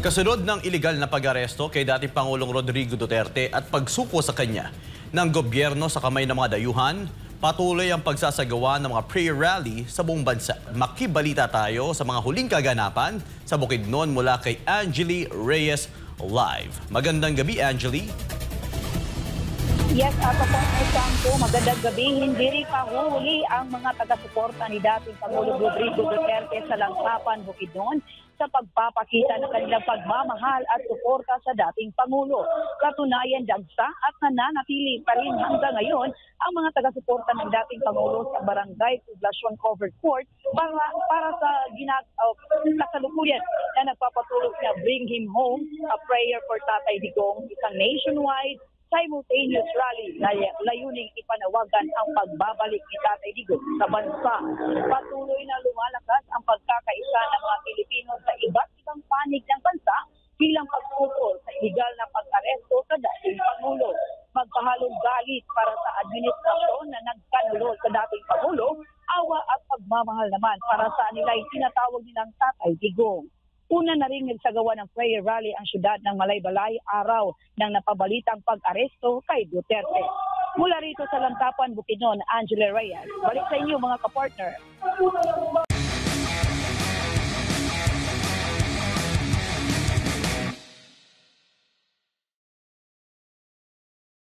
Kasunod ng iligal na pag-aresto kay dating Pangulong Rodrigo Duterte at pagsuko sa kanya ng gobyerno sa kamay ng mga dayuhan, patuloy ang pagsasagawa ng mga prayer rally sa buong bansa. Makibalita tayo sa mga huling kaganapan sa Bukidnon mula kay Angeli Reyes live. Magandang gabi, Angeli. Yes, ako po ay Santo. Magandang gabi. Hindi rin pahuli ang mga taga-suporta ni dating Pangulong Rodrigo Duterte sa Langkapan, Bukidnon sa pagpapakita ng kanilang pagmamahal at suporta sa dating Pangulo. Katunayan, dagsa at nananatili pa rin hanggang ngayon ang mga taga-suporta ng dating Pangulo sa Barangay Poblacion Covered Court para sa kasalukuyan na nagpapatulog na Bring Him Home, a prayer for Tatay Digong, isang nationwide simultaneous rally na layuning ipanawagan ang pagbabalik ni Tatay Digong sa bansa. Patuloy na lumalakas ang pagkakaisa ng mga Pilipino sa iba't ibang panig ng bansa bilang pagpupol sa iligal na pag-aresto sa dating Pangulo. Magpahalong galit para sa administrasyon na nagkanulo sa dating Pangulo, awa at pagmamahal naman para sa nila ay tinatawag nilang Tatay Digong. Una na rin nagsagawa ng prayer rally ang syudad ng Malaybalay araw ng napabalitang pag-aresto kay Duterte. Mula rito sa Langkapan, Bukidnon, Angela Reyes. Balik sa inyo mga kapartner.